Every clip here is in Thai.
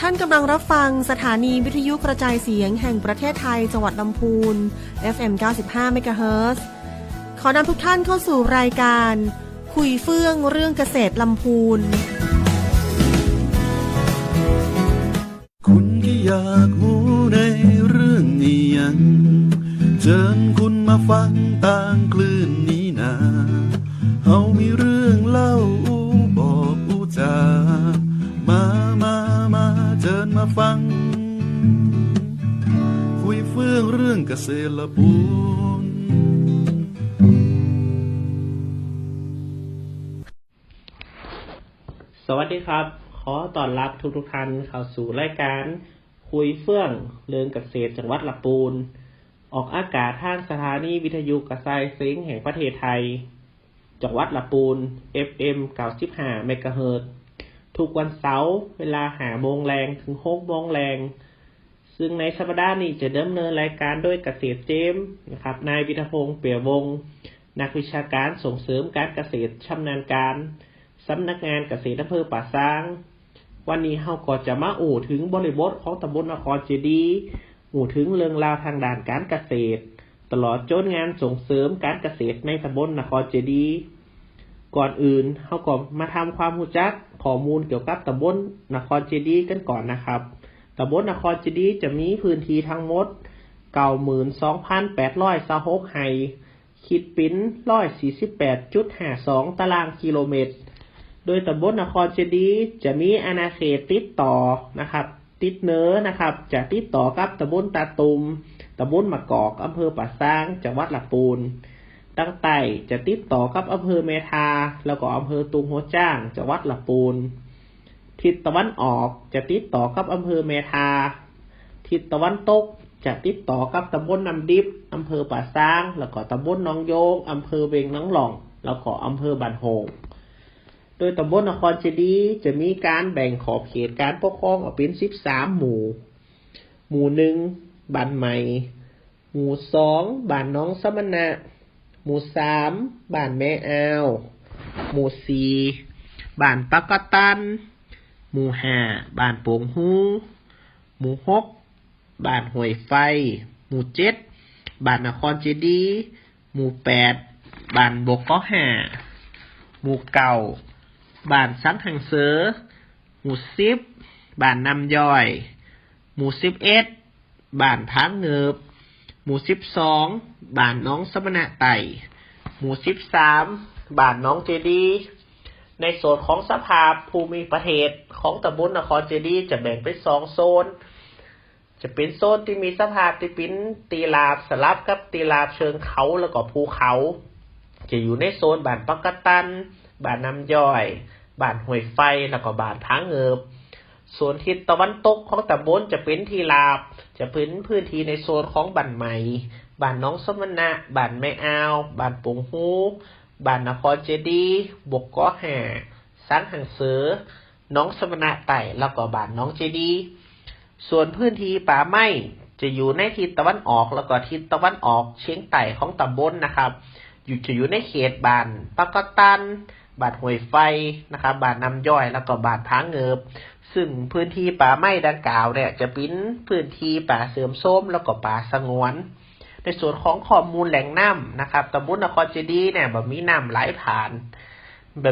ท่านกำลังรับฟังสถานีวิทยุกระจายเสียงแห่งประเทศไทยจังหวัดลำพูน FM 95 เมกะเฮิรตซ์ขอนำทุกท่านเข้าสู่รายการคุยเฟื่องเรื่องเกษตรลำพูนคุณก็อยากรู้ในเรื่องนี้ยังเชิญคุณมาฟังต่างคลื่นนี้นาเฮามีเรื่องเล่าบอกจามาเชิญมาฟังคุยเฟื่องเรื่องเกษตรละปูนสวัสดีครับขอต้อนรับทุกท่านเข้าสู่รายการคุยเฟื่องเรื่องเกษตรจังหวัดลำพูนออกอากาศทางสถานีวิทยุกระจายเสียงแห่งประเทศไทยจังหวัดลำพูน FM 95 เมกะเฮิรตซ์ทุกวันเสาร์เวลา5 โมงแรงถึง 6 โมงแรงซึ่งในสัปดาห์นี้จะดำเนินรายการโดยเกษตรเจมนะครับนายวิทยพงษ์เปี่ยวงศ์นักวิชาการส่งเสริมการเกษตรชำนาญการสำนักงานเกษตรอำเภอป่าซางวันนี้เฮาก็จะมาถึงบริบทของตำบลนครเจดีย์ถึงเรื่องราวทางด้านการเกษตรตลอดจนงานส่งเสริมการเกษตรในตำบลนครเจดีย์ก่อนอื่นเฮาก็มาทำความรู้จักข้อมูลเกี่ยวกับตำบลนครเจดีย์กันก่อนนะครับตำบลนครเจดีย์จะมีพื้นที่ทั้งหมด 92,826 ไร่คิดเป็น 148.52 ตารางกิโลเมตรโดยตำบลนครเจดีย์จะมีอาณาเขตติดต่อนะครับติดเนื้อนะครับจะติดต่อกับตำบลตาตุมตำบลมะกอกอำเภอป่าซางจังหวัดลำพูนตั้งแต่จะติดต่อกับอำเภอเมทาแล้วก็อำเภอตุงหัวจ้างจังหวัดลำพูนทิศตะวันออกจะติดต่อกับอำเภอเมทาทิศตะวันตกจะติดต่อกับตำบลน้ำดิบอำเภอป่าซางแล้วก็ตำบลหนองโยงอำเภอเวงน้องหล่องแล้วก็อำเภอบ้านโฮงโดยตำบลนครเจดีย์จะมีการแบ่งขอบเขตการปกครองออกเป็น13หมู่หมู่1บ้านใหม่หมู่2บ้านน้องสมณะหมู่3บ้านแม่อาวหมู่4บ้านปะกะตันหมู่5บ้านโป่งฮู้หมู่6บ้านห้วยไฟหมู่7บ้านนครเจดีย์หมู่8บ้านบกเกาะ5หมู่9บ้านสังหังเสือหมู่10บ้านน้ำย่อยหมู่11บ้านพังเงิบหมู่12บ้านน้องสมณะไต่หมู่13บ้านน้องเจดีย์ในโซนของสภาพภูมิประเทศของตำบลนครเจดีย์จะแบ่งเป็น2โซนจะเป็นโซนที่มีสภาพที่เป็นตีราบสลับกับตีราบเชิงเขาแล้วก็ภูเขาจะอยู่ในโซนบ้านปะกะตันบ้านน้ำย่อยบ้านห้วยไฟแล้วก็บ้านผาเงิบส่วนทิศตะวันตกของตำบลจะเป็นที่ราบจะเป็นพื้นที่ในโซนของบ้านใหม่บ้านน้องสมณะบ้านแม่อาวบ้านปงฮู้บ้านนครเจดีย์บกเกาะสังหังเสือน้องสมณะไต่แล้วก็บ้านน้องเจดีย์ส่วนพื้นที่ป่าไม้จะอยู่ในทิศตะวันออกแล้วก็ทิศตะวันออกเฉียงใต้ของตำบลนะครับจะอยู่ในเขตบ้านปะกะตันบ้านห้วยไฟนะครับบ้านน้ำย่อยแล้วก็บ้านผาเงิบซึ่งพื้นที่ป่าไม้ดังกล่าวเนี่ยจะเป็นพื้นที่ป่าเสื่อมโทรมแล้วก็ป่าสงวนในส่วนของข้อมูลแหล่งน้ำนะครับตำบลนครเจดีย์เนี่ยมีน้ำไหลผ่าน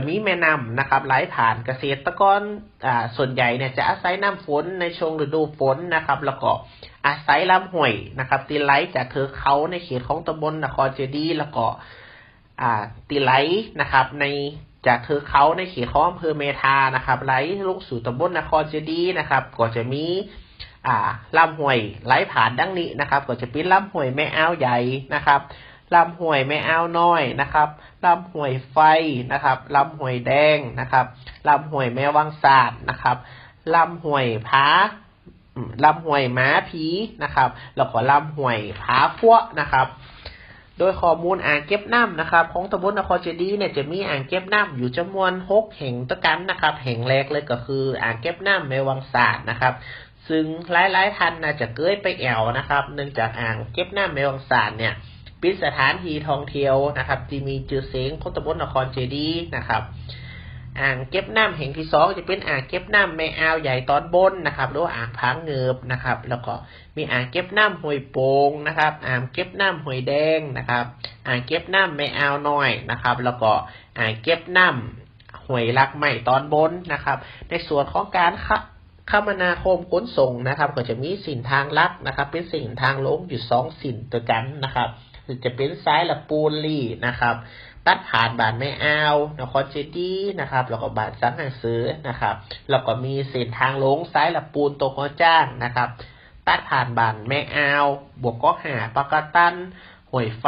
มีแม่น้ำนะครับไหลผ่านเกษตรกรส่วนใหญ่เนี่ยจะอาศัยน้ำฝนในช่วงฤดูฝนนะครับแล้วก็อาศัยลำห้วยนะครับที่ไหลจากเทือกเขาในเขตของตำบลนครเจดีย์แล้วก็ที่ไหลนะครับในจากเทือกเขาในเขตของอำเภอเมทานะครับไหลลงสู่ตำบลนครเจดีย์นะครับก็จะมีลำห้วยไหลผ่านดังนี้นะครับก็จะเป็นลำห้วยแม่อาวใหญ่นะครับลำห้วยแม่อาวน้อยนะครับลำห้วยไฟนะครับลำห้วยแดงนะครับลำห้วยแม่วังสาดนะครับลำห้วยผาลำห้วยม้าผีนะครับแล้วก็ลำห้วยผาขั้วนะครับโดยข้อมูลอ่างเก็บน้ำนะครับของตำบลนครเจดีย์เนี่ยจะมีอ่างเก็บน้ำอยู่จำนวน6แห่งตะกันนะครับแห่งแรกเลยก็คืออ่างเก็บน้ำแม่วังสาดนะครับซึ่งหลายๆท่านน่าจะเคยไปแอวนะครับเนื่องจากอ่างเก็บน้ำแม่วังสาดเนี่ยเป็นสถานที่ท่องเที่ยวนะครับที่มีชื่อเสียงของตำบลนครเจดีย์นะครับ อ่างเก็บน้ำแห่งที่สองจะเป็นอ่างเก็บน้ำแม่อาวใหญ่ตอนบนนะครับหรือว่าอ่างผางเงิบนะครับแล้วก็มีอ่างเก็บน้ำห้วยโป่งนะครับอ่างเก็บน้ำห้วยแดงนะครับอ่างเก็บน้ำแม่อาวน้อยนะครับแล้วก็อ่างเก็บน้ำห้วยลักใหม่ตอนบนนะครับในส่วนของการคมนาคมขนส่งนะครับก็จะมีสินทางลักนะครับเป็นสินทางลงอยู่2สินตัวกันนะครับจะเป็นซ้ายละปูนลี่นะครับตัดผ่านบ้านแม่อาวนครเจดีนะครับแล้วก็บ้านสังหารซื้อนะครับแล้วก็มีเส้นทางลงซ้ายละปูนตัวหัวจ้างนะครับตัดผ่านบ้านแม่อาวบวกก็หาปากตันห้วยไฟ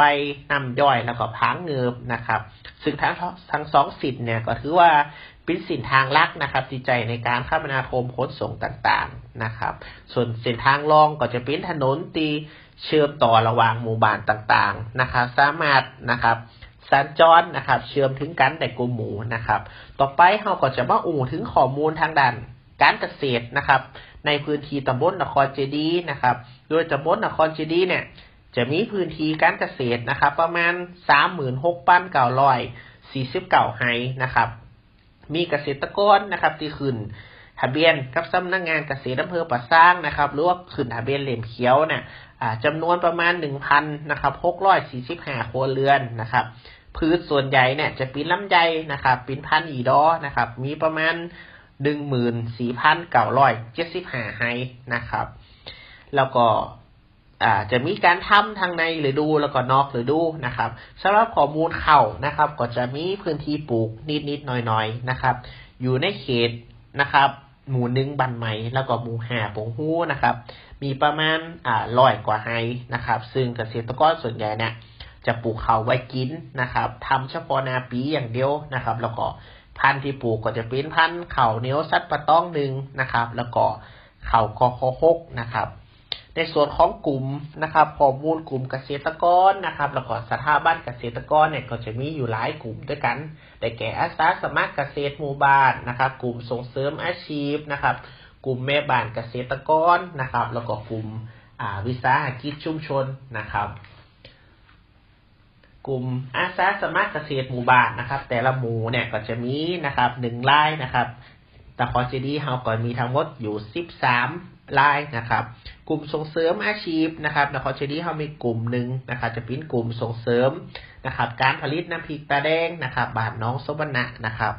น้ำย่อยแล้วก็ผางเงิบนะครับซึ่งทั้งสองสินเนี่ยก็ถือว่าเป็นสินทางลักนะครับที่ใจในการคมนาคมขนส่งต่างๆนะครับส่วนเส้นทางรองก็จะเป็นถนนตีเชื่อมต่อระหว่างหมู่บ้านต่างๆนะครับสามารถนะครับสัญจรนะครับเชื่อมถึงกันแต่กลุ่มหมู่นะครับต่อไปเราก็จะมาถึงข้อมูลทางด้านการเกษตรนะครับในพื้นที่ตำบลนครเจดีย์นะครับโดยตำบลนครเจดีย์เนี่ยจะมีพื้นที่การเกษตรนะครับประมาณ 36,949 ไร่นะครับมีเกษตรกรนะครับที่ขึ้นทะเบียนกับสำนักงานเกษตรอำเภอป่าซางนะครับหรือว่าขึ้นทะเบียนเหล่มเขียวเนี่ยจำนวนประมาณ 1,000 นะครับ645 ครัวเรือนนะครับพืชส่วนใหญ่เนี่ยจะเป็นลำไยนะครับเป็นพันธุ์อีดอนะครับมีประมาณ 14,975 ไร่นะครับแล้วก็จะมีการทำทางในฤดูแล้วก็นอกฤดูนะครับสำหรับข้อมูลข้าวนะครับก็จะมีพื้นที่ปลูกนิดๆหน่อยๆนะครับอยู่ในเขตนะครับหมู่1บ้านใหม่แล้วก็หมู่5ปงฮู้นะครับมีประมาณ100 กว่าไร่นะครับซึ่งเกษตรกรส่วนใหญ่เนี่ยจะปลูกข้าวไว้กินนะครับทำเฉพาะนาปีอย่างเดียวนะครับแล้วก็พันธุ์ที่ปลูกก็จะเป็นพันธุ์ข้าวเหนียวซัดปะต้องหนึ่งนะครับแล้วก็ข้าวกข6นะครับในส่วนของกลุ่มนะครับข้อมูลกลุ่มเกษตรกรนะครับแล้วก็สถาบันเกษตรกรเนี่ยก็จะมีอยู่หลายกลุ่มด้วยกันได้แก่อาสาสมัครเกษตรหมู่บ้านนะครับกลุ่มส่งเสริมอาชีพนะครับกลุ่มแม่บ้านเกษตรกรนะครับแล้วก็กลุ่มวิสาหกิจชุมชนนะครับกลุ่มอาสาสมัครเกษตรหมู่บ้านนะครับแต่ละหมู่เนี่ยก็จะมีนะครับ1รายนะครับนครเจดีย์เราก็มีทั้งหมดอยู่13รายนะครับกลุ่มส่งเสริมอาชีพนะครับนครเจดีย์เรามีกลุ่มหนึ่งนะครับจะเป็นกลุ่มส่งเสริมนะครับการผลิตน้ำพริกตาแดงนะครับบ้านน้องสมณะนะครับ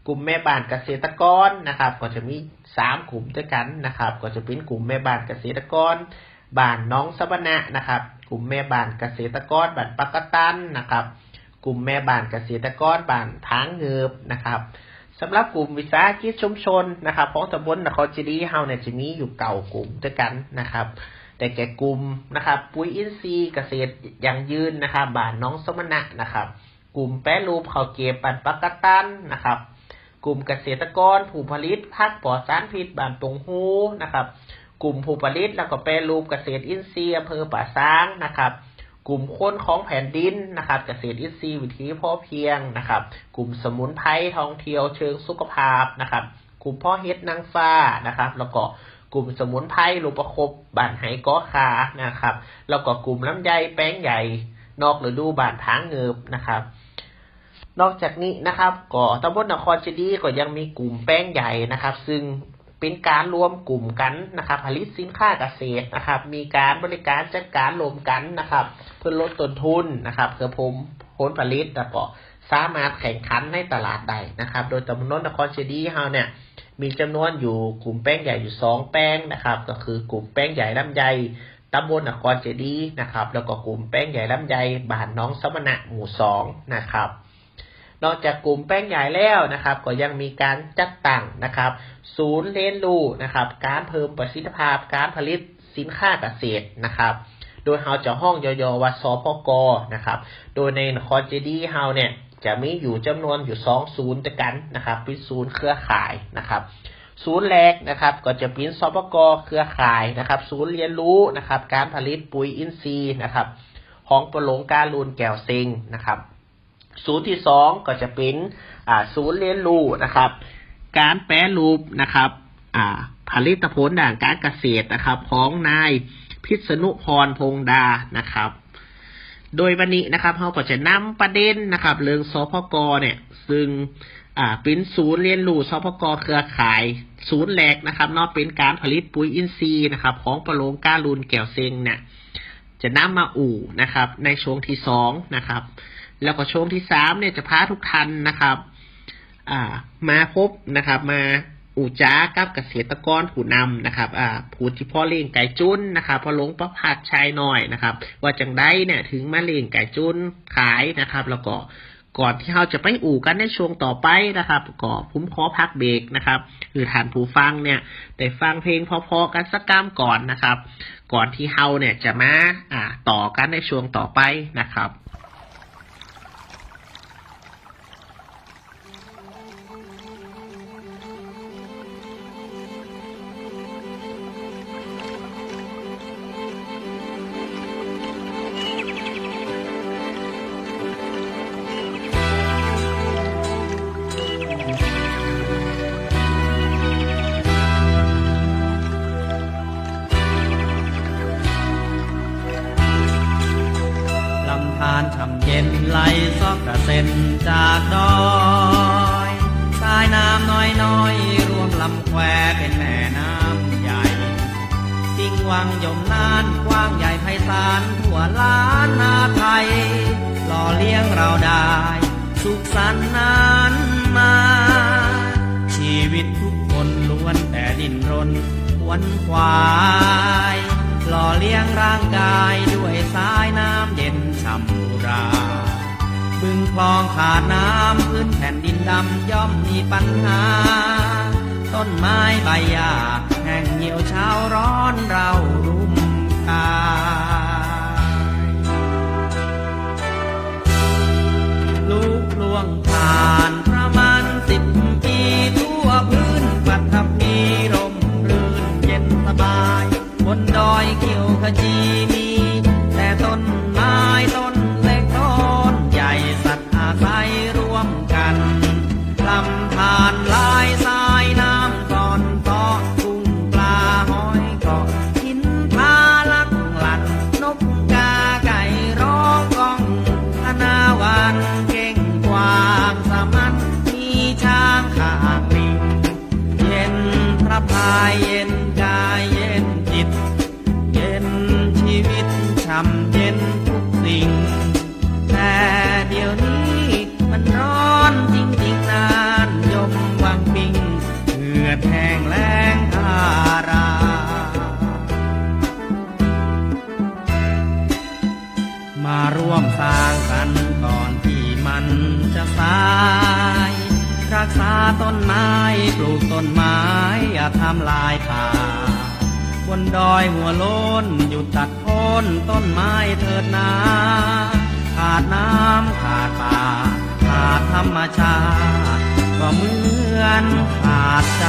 กลุ่มแม่บ้านเกษตรกรนะครับก็จะมี3กลุ่มด้วยกันนะครับก็จะเป็นกลุ่มแม่บ้านเกษตรกรบ้านน้องสมณะนะครับกลุ่มแม่บ้านเกษตรกรบ้านปากตันนะครับกลุ่มแม่บ้านเกษตรกรบ้านผางเงิบนะครับสำหรับกลุ่มวิสาหกิจชุมชนนะครับของตำบลนครเจดีย์เฮาเนี่ยจะมีอยู่9กลุ่มด้วยกันนะครับแต่แก่กลุ่มนะครับปุ๋ยอินทรีย์เกษตรยั่งยืนนะครับบ้านน้องสมณะนะครับกลุ่มแปรรูปข้าวเกรี๊ยวบ้านปากตันนะครับกลุ่มเกษตรกรผู้ผลิตผักปลอดสารพิษบ้านปงฮูนะครับกลุ่มผู้ผลิตแล้วก็แปรรูปเกษตรอินทรีย์อำเภอป่าซางนะครับกลุ่มคนของแผ่นดินนะครับเกษตรอินทรีย์วิถีพอเพียงนะครับกลุ่มสมุนไพรท่องเที่ยวเชิงสุขภาพนะครับกลุ่มพ่อเฮ็ดนางฟ้านะครับแล้วก็กลุ่มสมุนไพรลูกประคบบ้านไหก้อขานะครับแล้วก็กลุ่มลำไยแป้งใหญ่นอกฤดูบ้านผางเงิบนะครับนอกจากนี้นะครับก็ตำบลนครเจดีย์ก็ยังมีกลุ่มแป้งใหญ่นะครับซึ่งเป็นการรวมกลุ่มกันนะครับผลิตสินค้าเกษตรนะครับมีการบริการจัดการรวมกันนะครับเพื่อลดต้นทุนนะครับเพื่อผลผลิตแล้วก็สามารถแข่งขันในตลาดได้นะครับโดยตำบลนครเจดีย์เฮาเนี่ยมีจำนวนอยู่กลุ่มแป้งใหญ่อยู่2แป้งนะครับก็คือกลุ่มแป้งใหญ่ลำไยตำบลนครเจดีย์นะครับแล้วก็กลุ่มแป้งใหญ่ลำไยบ้านน้องสมณะหมู่2นะครับนอกจากกลุ่มแป้งใหญ่แล้วนะครับก็ยังมีการจัดตั้งนะครับศูนย์เรียนรู้นะครับการเพิ่มประสิทธิภาพการผลิตสินค้าเกษตรนะครับโดยเราจะห้องย่อๆว่าสพกนะครับโดยในนครเจดีย์เฮาเนี่ยจะมีอยู่จำนวนอยู่2ศูนย์ด้วยกันนะครับเป็นศูนย์เครือข่ายนะครับศูนย์แรกนะครับก็จะเป็นสพกเครือข่ายนะครับศูนย์เรียนรู้นะครับการผลิตปุ๋ยอินทรีย์นะครับของปลงการูนแก้วเซ็งนะครับศูนย์ที่2ก็จะเป็นศูนย์เรียนรู้นะครับการแปรรูปนะครับผลิตผลด้านการเกษตรนะครับของนายพิษณุพรพงดานะครับโดยวันนี้นะครับเราก็จะนำประเด็นนะครับเรื่องสพกเนี่ยซึ่ง เป็นศูนย์เรียนรู้สปก.เครือข่ายศูนย์แรกนะครับเนาะเป็นการผลิตปุ๋ยอินทรีย์นะครับของปะโลงก้าลุนแก้วเซ็งเนี่ยจะนำมานะครับในช่วงที่2นะครับแล้วก็ช่วงที่3เนี่ยจะพาทุกท่านนะครับมาพบนะครับมาจ้ากับเกษตรกรผู้นำนะครับผู้ที่พ่อเลี้ยงไก่จุ้นนะครับพอหลงประพัดชายน้อยนะครับว่าจังได้เนี่ยถึงมาเลี้ยงไก่จุ้นขายนะครับแล้วก็ก่อนที่เราจะไปกันในช่วงต่อไปนะครับก็ผมขอพักเบรกนะครับคือท่านผู้ฟังเนี่ยได้ฟังเพลงพอๆกันสักก้ามก่อนนะครับก่อนที่เราเนี่ยจะมาต่อกันในช่วงต่อไปนะครับช่ำเย็นไหลซอกกระเซ็นจากดอยสายน้ำน้อยๆรวมลำแควเป็นแม่น้ำใหญ่สิ่งวังยมนานกว้างใหญ่ไพศาลทั่วล้านนาไทยหล่อเลี้ยงเราได้สุขสันต์นานมาชีวิตทุกคนล้วนแต่ดิ้นรนขวนขวายหล่อเลี้ยงร่างกายด้วยสายน้ำเย็นฉ่ำบุราบึงคลองขาดน้ำพื้นแผ่นดินดำย่อมมีปัญหาต้นไม้ใบหญ้าแห้งเหี่ยวเช้าร้อนเรารุ่มกายลูกล่วงผ่านประมาณ10 ปีทั่วพื้นปัทภีร่มรื่นเย็นสบายบนดอยเขียวขจีมีแต่ต้นไม้ต้นเล็กต้นใหญ่สัตว์อาศัยร่วมกันลำธารลายสายน้ำก่อนต่อกุ้งปลาหอยเกาะหินพาลักหลัดนกกาไก่ร้องก้องอนาวันเก่งกวางสมันมีช้างข้างลิงเย็นพระพายเย็นกายเย็นจิตเย็นชีวิตช่ำเย็นทุกสิ่งแต่เดี๋ยวนี้มันร้อนจริงๆนานยมวังปิงเหือดแห้งแล้งอารามาร่วมสร้างกันก่อนที่มันจะสายรักษาต้นไม้ปลูกต้นไม้อย่าทำลายป่าบนดอยหัวโล้นหยุดตัดโค่นต้นไม้เถิดนาขาดน้ำขาดป่าขาดธรรมชาติก็เหมือนขาดใจ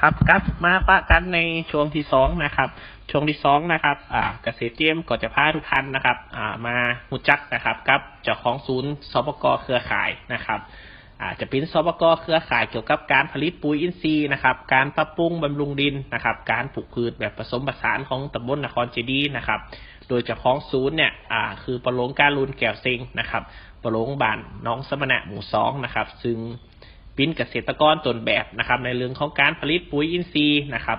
ครับกลับมาปะกันในช่วงที่สองนะครับช่วงที่สองนะครับเกษตรเจมก็จะพาทุกท่านนะครับมาหูจักนะครับกับเจ้าของศูนย์สปก.เครือข่ายนะครับจะเป็นสปก.เครือข่ายเกี่ยวกับการผลิตปุ๋ยอินทรีย์นะครับการปรับปรุงบำรุงดินนะครับการปลูกพืชแบบผสมผสานของตำบลนครเจดีย์นะครับโดยเจ้าของศูนย์เนี่ยคือปะหลงการุณแก้วเซ็งนะครับปะหลงบ้านน้องสมณะหมู่2นะครับซึ่งเป็นเกษตรกรต้นแบบนะครับในเรื่องของการผลิตปุ๋ยอินทรีย์นะครับ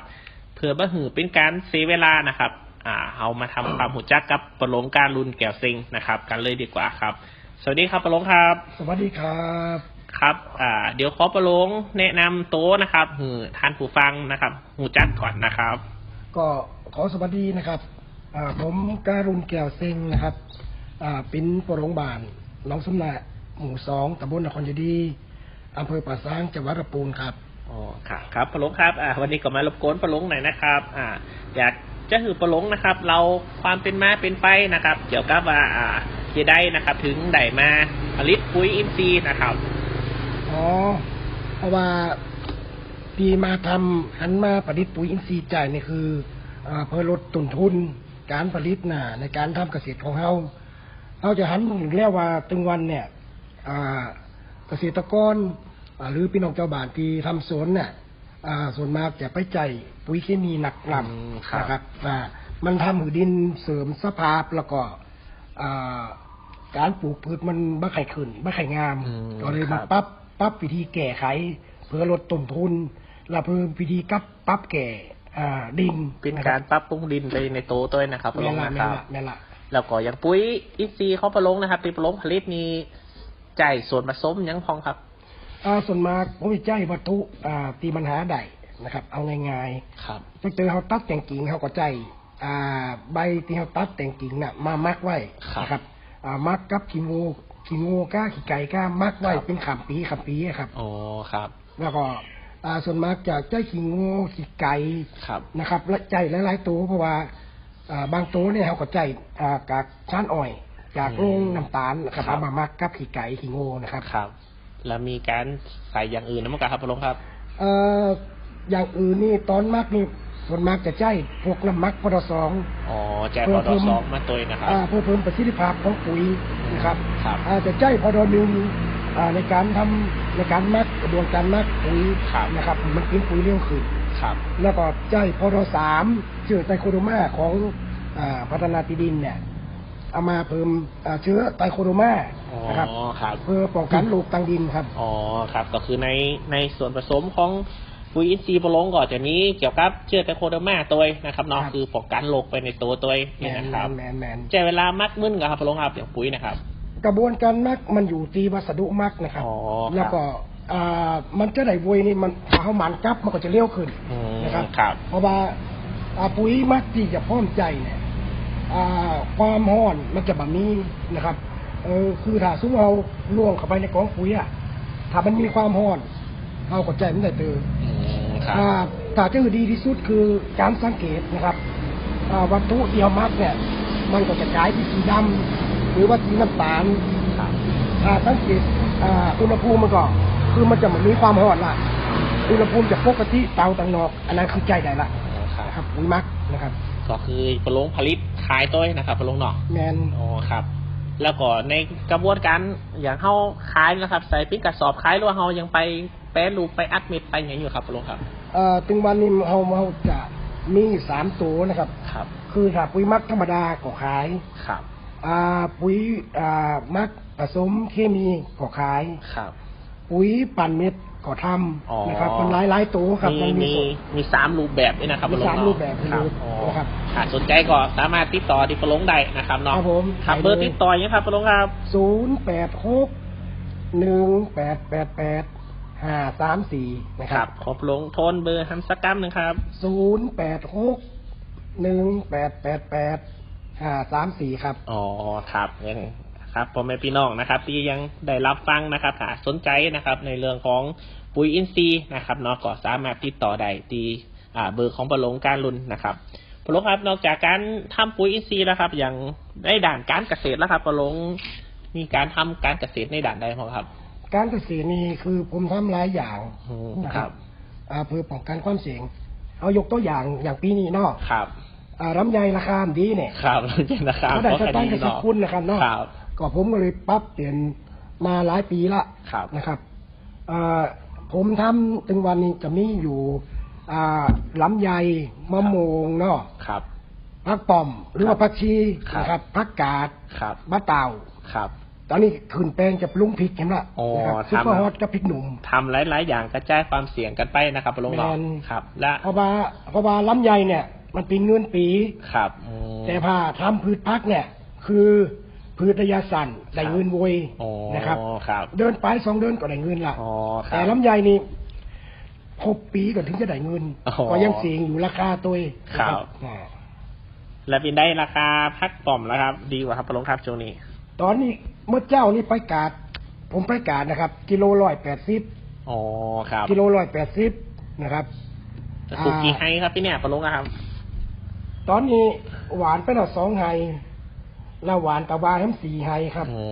เพื่อบ่หือเป็นการเสียเวลานะครับเอามาทำความรู้จักกับปะหลงการุณแก้วเซ็งนะครับกันเลยดีกว่าครับสวัสดีครับปะหลงครับสวัสดีครับครับเดี๋ยวขอปะหลงแนะนำโต๊ะนะครับท่านผู้ฟังนะครับรู้จักก่อนนะครับก็ขอสวัสดีนะครับผมการุณแก้วเซ็งนะครับเป็นปะหลงบ้านน้องสมณะหมู่2ตำบลนครเจดีย์อำเภอป่าซางจังหวัดลำพูนครับอ๋อครับปะหลงครับวันนี้ก็มารบกวนปะหลงหน่อยนะครับอยากจะหือปะหลงนะครับเราความเป็นมาเป็นไปนะครับเกี่ยวกับว่าจะได้นะครับถึงได้มาผลิตปุ๋ยอินทรีย์นะครับเพราะว่าปีมาทำหันมาผลิตปุ๋ยอินทรีย์จ่ายนี่คือเพื่อลดต้นทุนการผลิตในการทำเกษตรของเราจะหันถึงแล้วว่าตึงวันเนี่ยเกษตรกรหรือพี่น้องชาวบ้านที่ทำสวนเนี่ยส่วนมากจะไปใจปุ๋ยเคมีหนักหน่ำนะครับมันทำให้ดินเสริมสภาพแล้วก็การปลูกพืชมันบ่ไข่ขึ้นบ่ไข่งามก็เลยมาปรับวิธีแก้ไขเพื่อลดต้นทุนและเพิ่มวิธีปรับแก่ดินเป็นการปรับปรุงดินไปในโตตัวนะครับปะหลงนะครับแล้วก็อย่างปุ๋ยอินทรีย์ของปะหลงนะครับที่ปะหลงผลิตนี้ใจส่วนผสมยังพองครับส่วนมากผมจะใจวัตถุตีปัญหาใดนะครับเอาง่ายๆครับถ้าเจอเขาตัดแต่งกิ่งเขาก็ใจใบที่เขาตัดแต่งกิ่งน่ะมามักไว้นะครับมักกับขี้งูก้าขี้ไก่ก้ามักไว้เป็นขำปีครับอ๋อครับแล้วก็ส่วนมากจะใจขี้งูขี้ไก่นะครับและใจหลายๆตัวเพราะว่าบางตัวเนี่ยเขาก็ใจกากชั้นอ่อยจากโรงน้ำตาลนะครับมามักกับขี้ไก่ขี้งูนะครับแล้วมีการใส่อย่างอื่นนะมั้งครับปะหลงครับอย่างอื่นนี่ตอนมักนี่ส่วนมากจะใจพวกน้ำมักพด2ใจพด2มาตัวนะครับเพื่อเพิ่มประสิทธิภาพของปุ๋ยนะครับจะใจพด1ในการทำในการมักกระบวนการมักปุ๋ยนะครับมันกินปุ๋ยเร็วขึ้นแล้วก็ใจพด3ชื่อไตโคโดมาของพัฒนาที่ดินเนี่ยเอามาเพิ่มเชื้อไตโคโดมานะครับเพื่อป้องกันโรคตังดินครับครับก็คือในส่วนผสมของปุ๋ยอินทรีย์ปะหลงก็จะมีเกี่ยวกับเชื้อไตโคโดมาตัวนะครับเนาะคือป้องกันโรคไปในตัวนี่นะครับใช้เวลามักมึนกับครับปะหลงครับอย่างปุ๋ยนะครับกระบวนการมักมันอยู่ที่วัสดุมักนะครับแล้วก็มันจะได้วุ้ยนี่มันเขาหมันจับมันก็จะเลี้ยวขึ้นนะครับเพราะว่าปุ๋ยมักที่จะพร้อมใจเนี่ยความร้อนมันจะแบบนี้นะครับคือถ้าซุ้มเราล่วงเข้าไปในกองปุ๋ยถ้ามันมีความร้อนเราก็ใจมันได้ตื่นถ้าจะดีที่สุดคือการสังเกตนะครับวัตถุเดียวมักเนี่ยมันก็จะกลายเป็นสีดำหรือว่าสีน้ำตาลถ้าสังเกตอุณหภูมิมันก็คือมันจะมีความร้อนละอุณหภูมิจะปกติเตาต่างนอกอันนั้นคือใจได้ละครับปุ๋ยมักนะครับก็คือปะหลงผลิตขายตัวนะครับปะหลงเนาะแมนครับแล้วก็ในกระบวนการอย่างเขาขายนะครับใส่ปิ้งกระสอบขายหรือว่าเขายังไปแปรรูปไปอัดเม็ดไปอย่างอยู่ครับปะหลงครับถึงวันนี้เราจะมี3ตัวนะครับคือถ้าปุ๋ยมักธรรมดาก็ขายปุ๋ยมักผสมเคมีก็ขายปุ๋ยปั่นเม็ดก็ทำนะครับมันหลายตัวครับมี3รูปแบบนี่นะครับมี3รูปแบบครับสนใจก็สามารถติดต่อที่ปะหลงได้นะครับเนาะครับเบอร์ติดต่อยังครับปะหลงครับ086-1888-534นะครับขอปะหลงโทนเบอร์ฮัมสักกัมนึงครับ086-1888-534ครับครับยังครับพ่อแม่พี่น้องนะครับที่ยังได้รับฟังนะครับถ้าสนใจนะครับในเรื่องของปุ๋ยอินทรีย์นะครับเนาะก็สามารถติดต่อได้ที่เบอร์ของปะหลงการุณนะครับปะหลงครับนอกจากการทำปุ๋ยอินทรีย์แล้วครับอย่างในด่านการเกษตรแล้วครับปะหลงมีการทำการเกษตรในด่านใดบ้างครับการเกษตรนี่คือผมทำหลายอย่างนะครับ เพื่อป้องกันความเสี่ยงเอายกตัวอย่างปีนี้เนาะ ครับ ลำไยราคาดีเนี่ย ครับลำไยราคา ก็ได้สตังค์กับสิคุณนะครับเนาะ ครับ ก็ผมก็เลยปรับเปลี่ยนมาหลายปีละ ครับ นะครับผมทำถึงวันนี้จะมีอยู่ลำไยมะม่วงเนาะ ครับ ผักป่อมหรือว่าผักชี ครับ นะครับผักกาด ครับ มะเต่า ครับ ตอนนี้ขึ้นแปลงจะปรุงพริกเห็นละ อ๋อ นะครับซุปเปอร์ฮอตกับพริกหนุ่ม ทำหลายๆอย่างกระจายความเสี่ยงกันไปนะครับปลงหลอ แม่น ครับ และ เพราะว่าลำไยเนี่ย มันเป็นเงินปี ครับ แต่พาทำพืชพักเนี่ย คือพืชระยะสั้นได้เงินโวย อ๋อ นะครับ ครับ เดินไป2 เดือนก็ได้เงินละ อ๋อครับ แต่ลำไยนี่6 ปีก็ถึงจะได้เงิน อ๋อ ก็ยังเสี่ยงอยู่ราคาตัวเอง ครับ และเป็นได้ราคาพักป่อมแล้วครับ ดีกว่าครับปลงครับช่วงนี้ ตอนนี้เมื่อเจ้านี่ไปกาดผมไปกาดนะครับ กิโล180 อ๋อครับ กิโล180นะครับ ปลูกกี่ไฮครับพี่เนี่ยปลงครับ ตอนนี้หวานไปแล้ว2 ไฮแล้วหวานตะวาแฮม4 ไฮครับ อ๋อ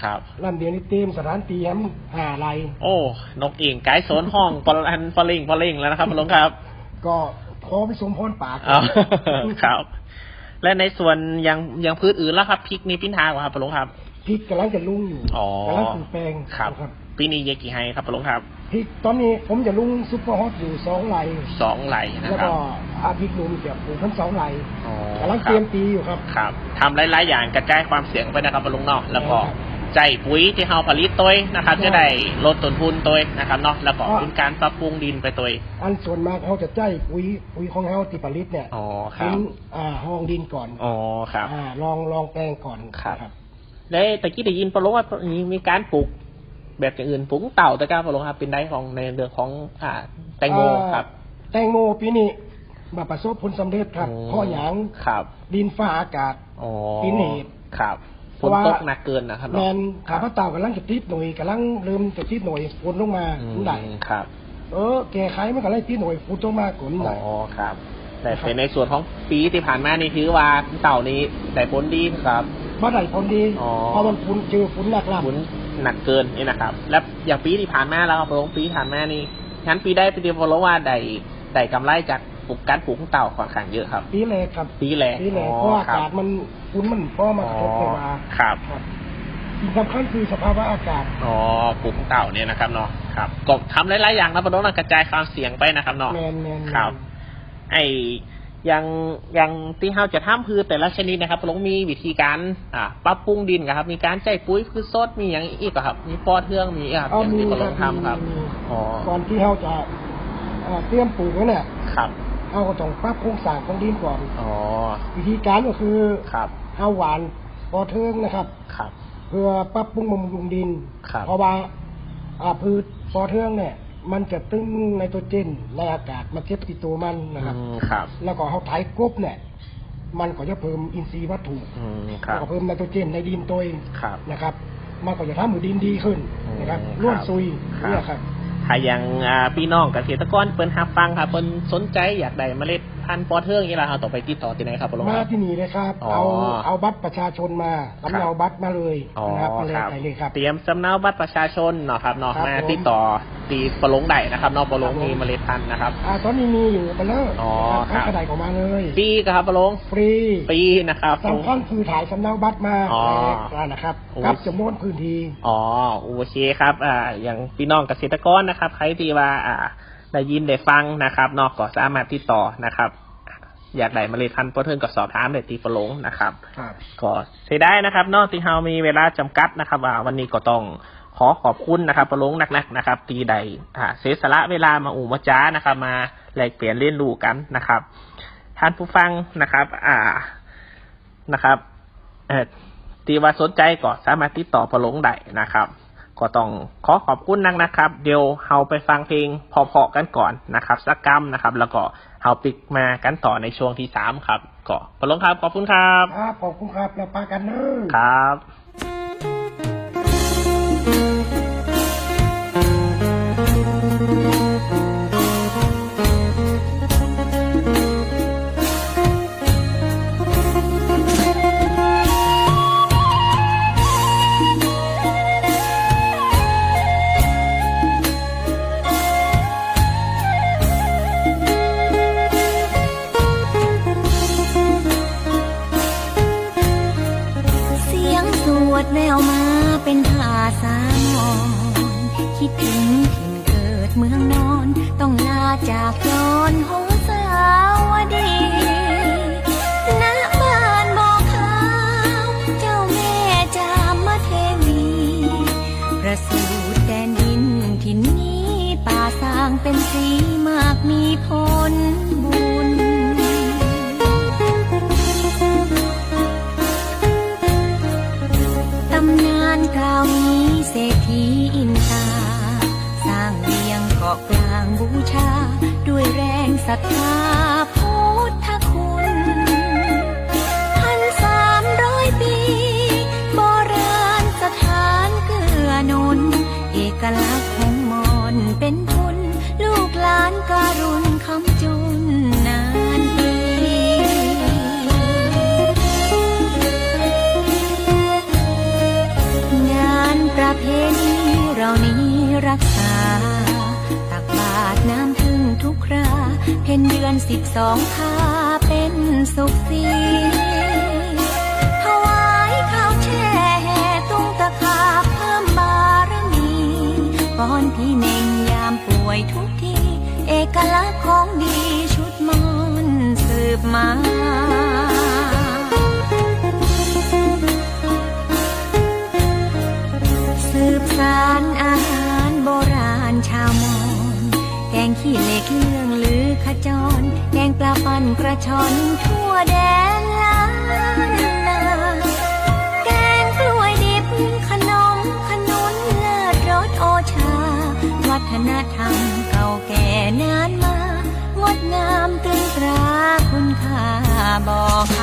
ครับ ลำเดียวนี่เต็มสถานตีแฮม5 ไร่ โอ้นกเองไกด์โซนห้องปลเล่งแล้วนะครับปลงครับ ก็พอไปสมพรปาก อ๋อครับ และในส่วนยังพืชอื่นแล้วครับพริกนี่ปิ้นทางกว่าครับปลงครับ พริกกำลังจะลุ่งอยู่ อ๋อก ำลังปลูกแปลง ครับ นะครับ ปีนี้เยอะกี่ไฮครับปลงครับ พริกตอนนี้ผมจะลุ่งซุปเปอร์ฮอตอยู่2 ไร่ 2 ไหลนะ แล้ว ครั ก็ บ พริกหนุ่มจะปลูกทั้ง2 ไร่ อ๋อก ำลังเตรียมปีอยู่ครับ ครับทำหลายๆอย่างกระจายความเสี่ยงไปนะครับปลงเนาะแล้วก็ ครับ ใจปุ๋ยที่เฮาผลิตตัวนะครับ ใช่ จะได้ลดต้นทุนตัวนะครับเนาะแล้วก็ อ๋อ เป็นการปรับปรุงดินไปตัว อันส่วนมากเขาจะใจปุ๋ยของเขาที่ผลิตเนี่ย อ๋อค เป็ รับ นห้องดินก่อน อ๋อครับ ลองแปลงก่อน ครับ นะ แล้วตะกี้ได้ยินปลงว่ามีการปลูกแบบอย่างอื่นปลูกเต่าตะกร้าปลงครับเป็นได้ของในเรื่องของแตงโมครับ แตงโมปีนี้มาประสบผลสำเร็จครับ อืม เพราะอย่าง ครับ ดินฟ้าอากาศ อ๋อ ปีนี้ ครับ เพ ฝน ราะว่า ตกหนักเกินนะครับ แม เนาะ นขาพระเต่ากำลังจะติดหน่วยกำลังเริ่มจะติดหน่วยฝนลงมา อื ฝน ม ไหล ครับ แก้ไขมันก็เลยติดหน่วยฝนลงมาฝนไหล อ๋อครับแต่เป็นในส่วนของปีที่ผ่านมานี่ถือว่าเต่านี้ได้ผลดีครับ บ่ได้ผลดี อ๋อ เพราะมันฝนเจอฝนหนักล ฝนหนักเกินนี่นะครับ แล้วอย่างปีที่ผ่านมาแล้วครับปลงปีที่ผ่านมานี่งั้นปีได้ไปเดียวปลงว่าได้กำไรจากการปลูกของเต่าค่อนข้างเยอะครับ ปีแรกครับ ปีแรก เพราะว่าอากาศมันฝนมันเพราะมันกระทบไปมา ครับ สิ่งสำคัญคือสภาวะอากาศ อ๋อปลูกของเต่าเนี่ยนะครับเนาะครับก็ทำหลายๆอย่างนะปลงกระจายความเสี่ยงไปนะครับเนาะ แมน ครับ อย่างที่เราจะทำพืชแต่ละชนิดนะครับปลงมีวิธีการปรับปรุงดินครับ มีการใช้ปุ๋ยพืชสดมีอย่างอีกครับ มีปอเทืองมีครับอย่างที่ปลงทำครับ มี อ๋อ ก่อนที่เราจะเตรียมปลูกเนี่ย ครับ เราก็ต้องปรับโครงสร้างของดินก่อน อ๋อ วิธีการก็คือ ครับ เอาหวานปอเทืองนะครับ ครับ เพื่อปรับปรุงบำรุงดิน ครับ เพราะว่าพืชปอเทืองเนี่ย มันจะตึงไนโตรเจนในอากาศมาเก็บติดตัวมันนะครับ ครับ แล้วก็เขาไถกบเนี่ย มันก็จะเพิ่มอินทรีย์วัตถุ ครั แล้ว บ ก็เพิ่มไนโตรเจนในดินตัวเอง ครับ นะครับ มันก็จะทำให้ดินดีขึ้นนะครับ อืม ร่วนซุย ครับ เนี่ยครับ ถ้าอย่างพี่น้องเกษตรกรเปิ้นหับฟังครับเปิ้นสนใจอยากได้เมล็ดพันธุ์ปอเทืองนี่ล่ะครับต่อไปติดต่อที่ไหนครับปลงค มา รับ ที่นี่เลยครับ อ๋อ เอาบัตรประชาชนมาสำเนาบัตรมาเลย อ๋อ นะครับมาเลย ครับ ไปเลยครับ เตรียมสำเนาบัตรประชาชนเนาะครับเนาะ ครับ มา ผม ติดต่อตีปลงได้นะครับเนาะปลงมีเมล็ดพันธุ์นะครับ ตอนนี้มีอยู่มาเลย อ๋อครับ กระไดออกมาเลย ปีครับปลง ฟรี ปีนะครับ สำคัญคือถ่ายสำเนาบัตรมา อ๋อ นะครับ โอ้ กับจำนวนพื้นที่ อ๋อโอเคครับอย่างพี่น้องเกษตรกรนะครับใครที่ว่าได้ยินได้ฟังนะครับเนาะก็สามารถติดต่อนะครับ อยากได้เมล็ดพันธุ์ปอเทืองก็สอบถามได้ที่ปลงนะครับ ครับ ก็เสียดายนะครับนอกที่เรามีเวลาจำกัดนะครับว่าวันนี้ก็ต้องขอขอบคุณนะครับปลงนักๆนะครับที่ได้เสียสละเวลามามาจ้านะครับ มาแลกเปลี่ยนเรียนรู้กันนะครับท่านผู้ฟังนะครับนะครับที่ว่าสนใจก็สามารถติดต่อปลงได้นะครับ ก็ต้องขอขอบคุณนักนะครับ เดี๋ยวเราไปฟังเพลงพอๆกันก่อนนะครับสักกำนะครับ แล้วก็เราปิกมากันต่อในช่วงที่3ครับก็ปลงครับขอบคุณครับ ครับขอบคุณครับแล้วพากันเนอะ ครับ เป็นภาษามอญคิดถึงถิ่นเกิดเมืองนอนต้องลาจากจรหงสาวดีณบ้านบ่อขาวเจ้าแม่จามเทวีประสูติแดนดินถิ่นนี้ป่าสร้างเป็นสีมากมีผลบุญตำนานกล่าวมีเศรษฐีอินทราสร้างเวียงเกาะกลางบูชาด้วยแรงศรัทธาพุทธคุณ1,300 ปีโบราณสถานเกื้อหนุนเอกลักษณ์ของมอญเป็นทุนลูกหลานการุณคำจุนนานปีงานประเพณีเรานี้รักษาตักบาตรน้ำพึ่งทุกคราเพ็ญเดือน12ค่าเป็นสุขสีถวายข้าวแช่แห่ตุ้งตะขาบเพิ่มบารมีป้อนพี่เน่งยามป่วยทุกทีเอกลักษณ์ของดีชุดมอญสืบมาสืบสานอาหารโบราณชาวมอญแกงขี้เหล็กเรื่องลือขจรแกงปลาปั่นกระชอนทั่วแดนล้านนาแกงกล้วยดิบขนมขนุนเลิศรสโอชาวัฒนธรรมเก่าแก่นานมางดงามตรึงตราคุณค่าบ่อข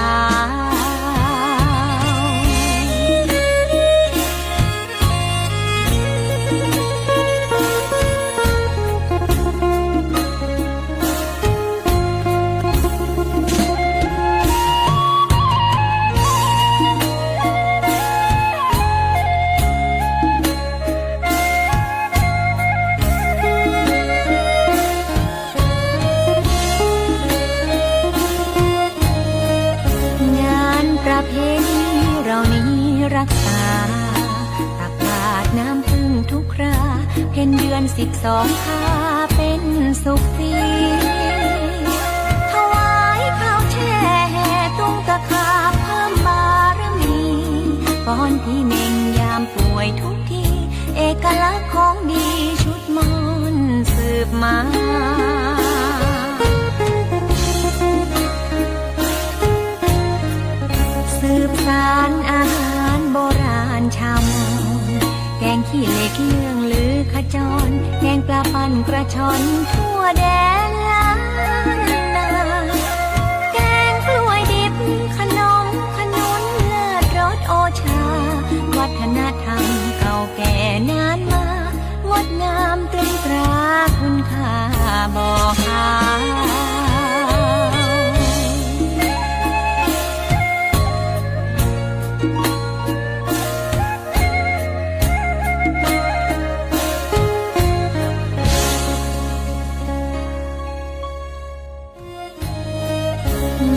ประเพณีเรานี้รักษาตักบาตรน้ำพึ่งทุกคราเพ็ญเดือน12ค่าเป็นสุขสีถวายข้าวแช่แห่ตุ้งตะขาบเพิ่มบารมีป้อนพี่เน่งยามป่วยทุกทีเอกลักษณ์ของดีชุดมอญสืบมาสืบสานอาหารโบราณชาวมอญแกงขี้เหล็กเรื่องลือขจรแกงปลาปั่นกระชอนทั่วแดนล้านนาแกงกล้วยดิบขนมขนุนเลิศรสโอชาวัฒนธรรมเก่าแก่นานมางดงามตรึงตราคุณค่าบ่อขา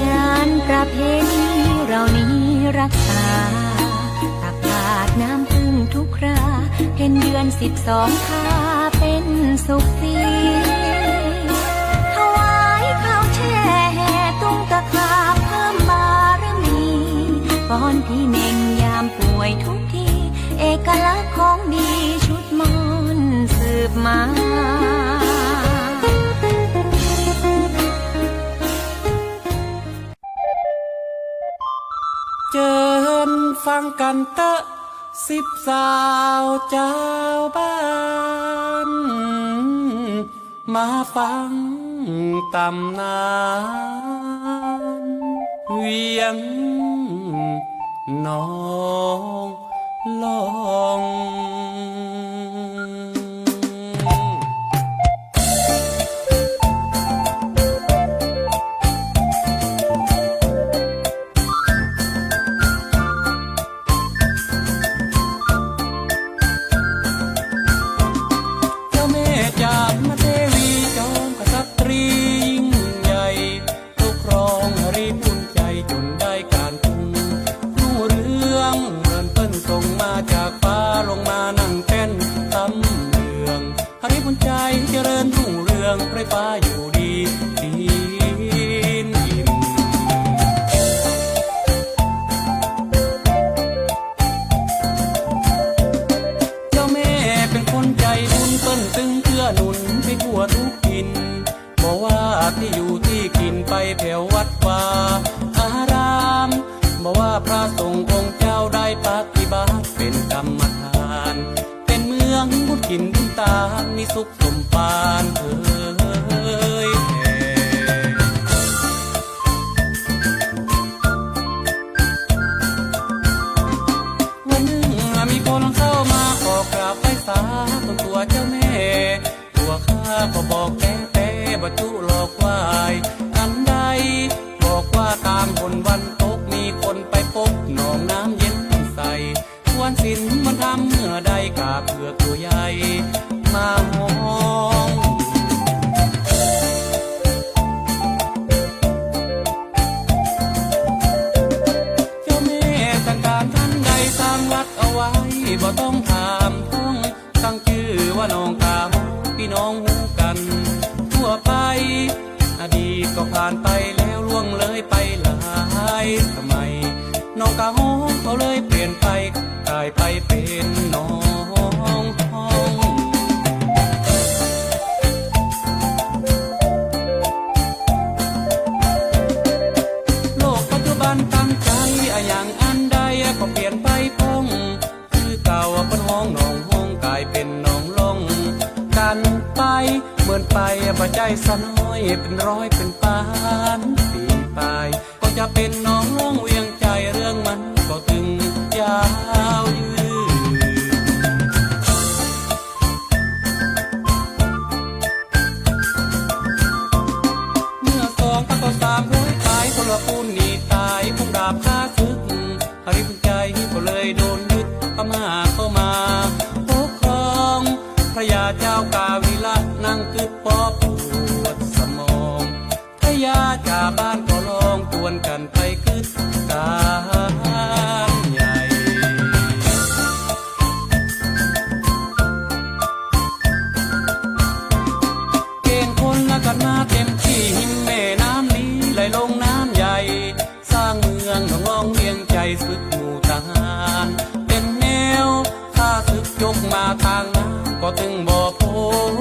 งานประเพณีเรานี้รักษาตักบาตรน้ำพึ่งทุกคราเพ็ญเดือน12ค่าเป็นสุขสีถวายข้าวแช่แห่ตุ้งตะขาบเพิ่มบารมีป้อนพี่เน่งยามป่วยทุกทีเอกลักษณ์ของดีชุดมอญสืบมาเจิญฟังกันเตอะ10 สาวเจ้าบ้านมาฟังตำนานเวียงน้องลองร ทุกทินบอกว่าที่อยู่ที่กินไปแผ่ววัดวาอารามบอกว่าพระสงฆ์องค์เจ้าได้ปฏิบัติเป็นกรรมฐานเป็นเมืองบุญกินบุญตามีสุขสมปานเอ่ยวันหนึ่งมีคนเข้ามาขอกราบไหว้สาตรงตัวเจ้าแม่ตัวข้าก็บอกแต่บรรจุหลอกไหวอันใดบอกว่าตามคนวันตกมีคนไปพบหนองน้ำเย็นใสวันสิ้นมันทำเมื่อใดกาเผือกตัวใหญ่มาห้องเจ้าแม่สั่งการท่านใดสร้างวัดเอาไว้บ่ต้องถามท่องตั้งชื่อว่าน้องกาโมพี่น้องหูกันทั่วไปอดีตก็ผ่านไปแล้วล่วงเลยไปหลายสมัยน้องกาโมเขาเลยเปลี่ยนไปกลายไปเป็นน้องห้องโลกปัจจุบันตั้งใจอย่างอันใดก็เปลี่ยนไปพ้องคือเก่าเป็นห้องน้องห้องกลายเป็นน้องลงกันไปเหมือนไปปัจจัยสะน้อยเป็นร้อยเป็นปานปีปลายก็จะเป็นน้องร้องเวียงใจเรื่องมันก็ตึงยาวยืนเมื่อสองพันก็300ตายคนละคุณนี่ตายคงดาบฆ่าศึกหริบใจก็เลยโดนยึดพม่าเข้ามาปกครองพระยาเจ้ากาวิละนั่งกึดปอปวดสมองพระยาจ่าบ้านก็ลองตวนกันไปกึดการใหญ่เกณฑ์คนละกันมาเต็มที่หิมแม่น้ำลีไหลลงน้ำใหญ่สร้างเมืองหนองลองเวียงใจศึกหมู่ทหารเป็นแนวข้าศึกยกมาทางน้ำก็ตึงบ่พ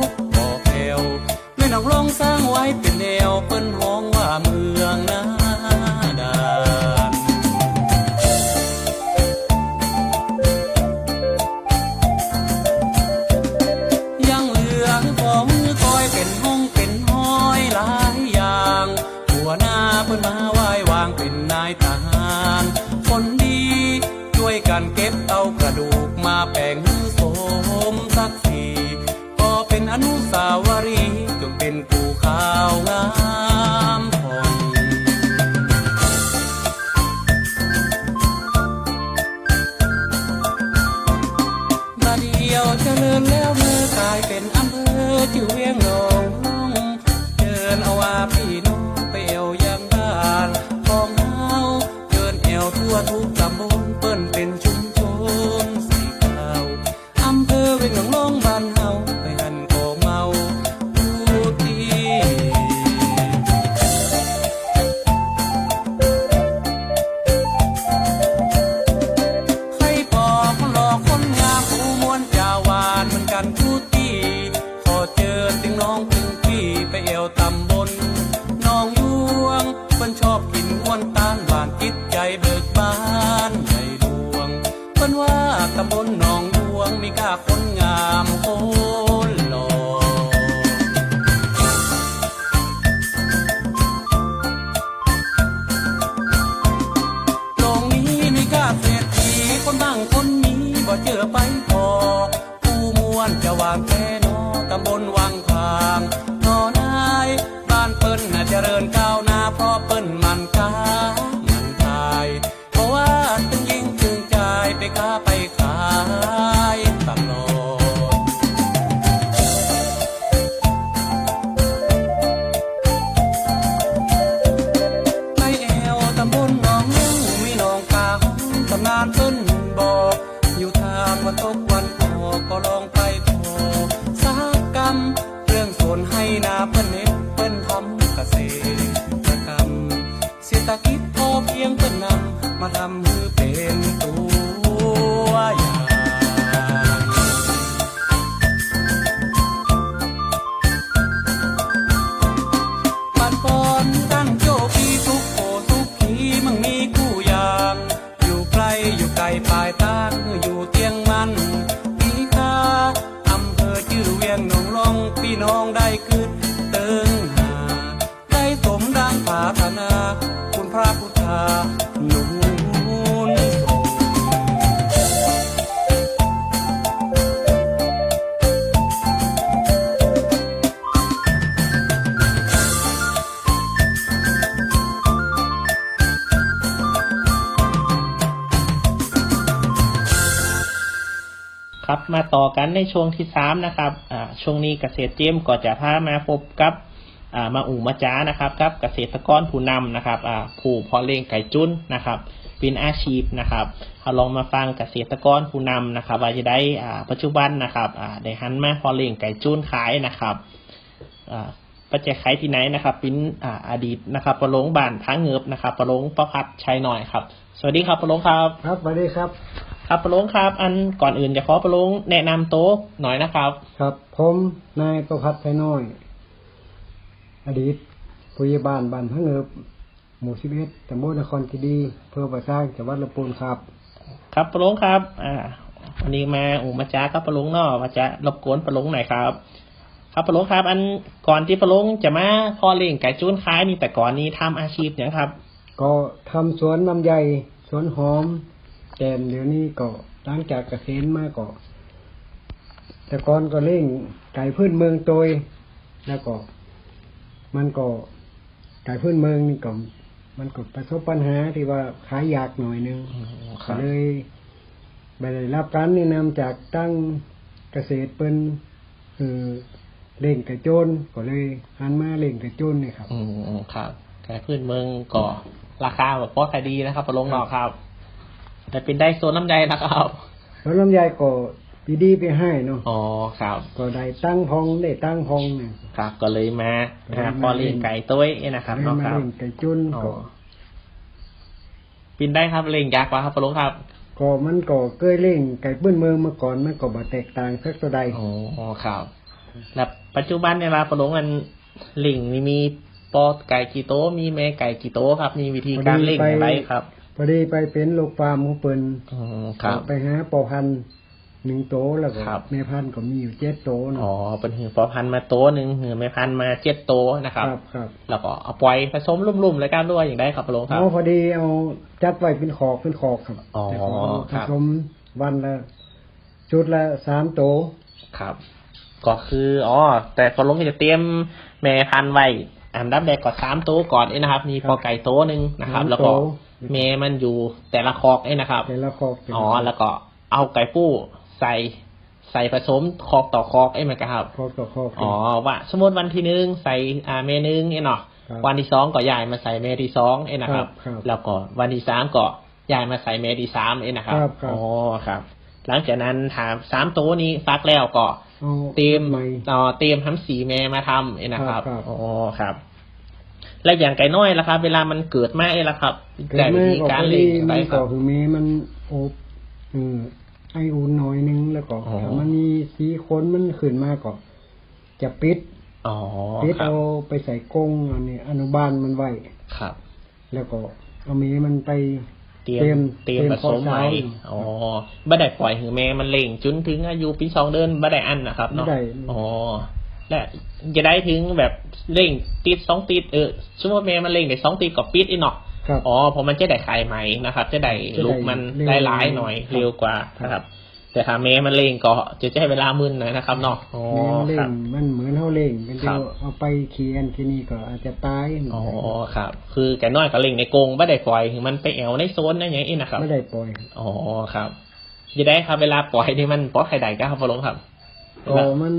บบ่แผ่วแม่นองลองสร้างไว้เป็นแนวเปิ้นห้องว่าเมืองนาดานยังเหลือของมือคอยเป็นห้องเป็นห้อยหลายอย่างหัวหน้าเปิ้นมาไหว้วางเป็นนายทหารคนดีช่วยกันเก็บเอากระดูกมาแปลงสมศักดิ์ศรีก็เป็นอนุสาวรีย์จนเป็นภูเขางามพองบัดเดียวเจริญแล้วเมื่อกลายเป็นอำเภอชื่อเวียงหนองห้องเชิญเอาว่าพี่น้องไปเอวยังบ้านของเฮาเดินเอวทั่วทุกตำบลเปิ้นเป็นชุมชนสีขาวอำเภอเวียงหนองลงบ้านเฮาไปหันโกเมาผู้ทีใครพอคนหลอกคนงามผู้มวนจาวานเหมือนกันผู้ตีขอเชิญถึงน้องถึงพี่ไปเอวตำบลน้องยวงเพิ่นชอบกินม้วนตาลหวานจิตใจเบิกบานใหญ่หลวงเพิ่นว่าตำบลหนองยวงมีกาคนงามคนหล่อโลกนี้มีกาเศรษฐีคนบ้างคนมีบ่เจอไปพอผู้มวนจะวางแค่นอตำบลวังพางนอนายบ้านเปิ้นน่ะเจริญก้าวหน้าเพราะเปิ้นมันค้ามันขายเพราะว่าตึงยิ่งตึงใจไปค้าไปขายตลอดในแอวตำบลหนองเลี้ยงมีหนองกาห้องตำนานเปิ้นบอกอยู่ทางวันตกวันออกก็ลองไปพอสักกำ ครับมาต่อกันในช่วงที่3นะครับช่วงนี้เกษตรเจมก็จะพามาพบกับมาอู่มาจ้านะครับกับเกษตรกรผู้นำนะครับผู้เพาะเลี้ยงไก่จุ้นนะครับเป็นอาชีพนะครับเราลองมาฟังเกษตรกรผู้นำนะครับว่าจะได้ปัจจุบันนะครับได้หันมาเพาะเลี้ยงไก่จุ้นขายนะครับปัจจัยขายที่ไหนนะครับเป็นอดีตนะครับปะหลงบ้านพระเงิบนะครับปะหลงประพัดชัยหน่อยครับสวัสดีครับปะหลงครับครับสวัสดีครับครับปะหลงครับอันก่อนอื่นจะขอปะหลงแนะนำโต๊ะหน่อยนะครับครับผมนายประพัดชัยน้อยอดีตผู้ใหญ่บ้านบ้านพระเงิบหมู่11ตำบลนครคีรีอำเภอปะสร้างจังหวัดลำพูนครับครับปะหลงครับวันนี้มาอู่มาจ้าครับปะหลงเนาะว่าจะรบกวนปะหลงหน่อยครับครับปะหลงครับอันก่อนที่ปะหลงจะมาพอเลี้ยงไก่จุ้นขายนี่แต่ก่อนนี้ทำอาชีพอย่างครับก็ทำสวนลำไยสวนหอมแต่เดี๋ยวนี้ก็หลังจากเกษียณมาก็แต่ก่อนก็เลี้ยงไก่พื้นเมืองโดยแล้วก็มันก็ไก่พื้นเมืองนี่ก็มันก็ประสบปัญหาที่ว่าขายยากหน่อยนึงก็เลยไปได้รับการแนะนำจากตั้งเกษตรเป็นเล่งกระโจนก็เลยหันมาเล่งกระโจนนี่ครับครับไก่พื้นเมืองก็ราคาแบบพอขายดีนะครับปะหลงเนาะครับแต่เป็นได้โซนน้ำใจนะครับโซนน้ำใจก็ดีไปให้เนาะอ๋อครับก็ได้ตั้งพองเนี่ยครับก็เลยมาพอเลี้ยงไก่ตัวนะครับเนาะครับเล่งไก่จุ้นก็ปินได้ครับเลี้ยงยากกว่าครับปะหลงครับก็มันก็เคยเล่งไก่พื้นเมืองมาก่อนมันก็บ่แตกต่างสักตัวใดอ๋อครับแล้วปัจจุบันเนี่ยปะหลงอันเลี้ยงมีปอไก่กี่โตมีแม่ไก่กี่โตครับมีวิธีการเลี้ยงอย่างไรครับพอดีไปเป็นลูกฟาร์มของเปิ้นไปหาปอพันธุ์1โตแล้วก็แม่พันธุ์ก็มีอยู่7โตอ๋อเป็นหือปอพันธุ์มาโตนึงหือแม่พันธุ์มา7โตนะครับครับแล้วก็เอาปล่อยผสมลุ่มๆแล้วกันด้วยอย่างได้ครับปะหลงครับพอดีเอาจัดไว้เป็นขอกครับอ๋อผสมวันละชุดละ3โตครับก็คือแต่ปะหลงจะเตรียมแม่พันธุ์ไว้อันดับแรกก็3โตก่อนนะครับมีปอไก่โตนึงนะครับแล้วก็แม่มันอยู่แต่ละคอกนะครับแต่ละคอกแล้วก็เอาไก่ปู้ใส่ผสมคอกต่อคอกมันก็ครับคอกต่อคอกว่าสมมติวันที่1ใส่แม่นึงเนาะวันที่2ก็ย้ายมาใส่แม่ที่2นะครับแล้วก็วันที่3ก็ย้ายมาใส่แม่ที่3นะครับครับหลังจากนั้นถาม3ตัวนี้ฟักแล้วก็เตรียมทำสีแม่มาทำนะครับครับและอย่างไก่น้อยล่ะครับเวลามันเกิดมาล่ะครับแต่วิธีการเลี้ยงไปครับคือแม่มันอบไออุ่นหน่อยนึงแล้วก็ถ้ามันมีสีขนมันขึ้นมาก็จะปิดเอาไปใส่กรงอันนี้อนุบาลมันไว้ครับแล้วก็เอาแม่มันไปเตรียมผสมไว้บ่ได้ปล่อยให้แม่มันเลี้ยงจนถึงอายุปี2เดือนบ่ได้อันนะครับเนาะและจะได้ถึงแบบเลี้ยงติด2ติดสมมุติแม่มันเลี้ยงได้2ติดก็ปิดเนาะเพราะมันจะได้ไข่ใหม่นะครับจะได้ลูกมันหลายๆหน่อยเร็วกว่านะครับแต่ถ้าแม่มันเลี้ยงก็จะใช้เวลามึนหน่อยนะครับเนาะเลี้ยงมันเหมือนเฮาเลี้ยงเป็นเดียวเอาไปเคียนที่นี่ก็อาจจะตายครับคือแกน้อยก็เลี้ยงในกรงบ่ได้ปล่อยถึงมันไปแอวในโซนนั่นอย่างนี้นะครับไม่ได้ปล่อยครับจะได้ครับเวลาปล่อยนี่มันปล่อยไข่ได้ก็ครับพ่อหลวงครับมัน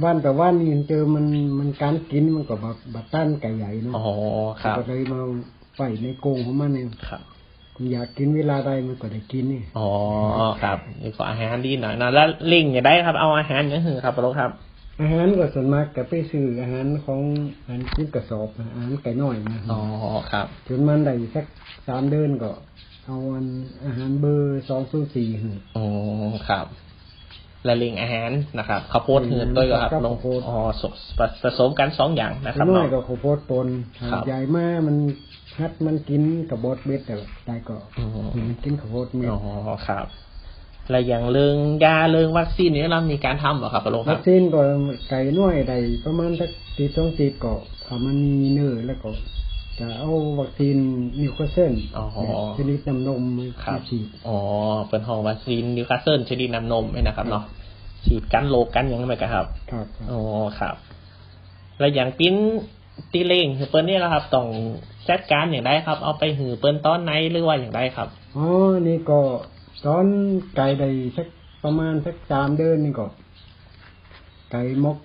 วันแต่วันนี่เจอมันการกินมันก็บัดต้านไก่ใหญ่เนาะครับก็เลยมาใส่ในกรงของมันเองครับอยากกินเวลาใดมันก็ได้กินนี่ครับนี่ก็อาหารดีหน่อยนะแล้วลิงอย่าได้ครับเอาอาหารอย่างอื่นครับพ่อหลวงครับอาหารก็ส่วนมากก็ไปซื้ออาหารของอาหารกินกระสอบอาหารไก่น้อยนะครับจนมันได้สัก3เดือนก็เอาอาหารเบอร์204ครับและลิงอาหารนะครับข้าวโพดเหือดด้วยครับลงผสมกัน2อย่างนะครับน้อยก็ข้าวโพดปนใหญ่มากมันฮัดมันกินกับบดเม็ดแต่ได้ก็มันกินข้าวโพดเม็ดครับและอย่างเรื่องยาเรื่องวัคซีนนี้เรามีการทำหรอครับปะโลครับวัคซีนก็ไก่น้อยได้ประมาณสัก2 ติดก็ถ้ามันมีเนื้อแล้วก็จะเอาวัคซีนนิวคาสเซิลชนิดน้ำนมฉีดเป็นของวัคซีนนิวคาสเซิลชนิดน้ำนมนะครับเนาะฉีดกันโรคกันอย่างนั้นไหมครับครับและอย่างปิ้นตีเล่งหือเปิ้ลนี่แหละครับต้องจัดการอย่างไรครับเอาไปหือเปิ้ลตอนไหนหรือว่าอย่างไรครับนี่ก็ตอนไก่ได้สัก ประมาณสัก3 เดือนนี่ก็ไก่มก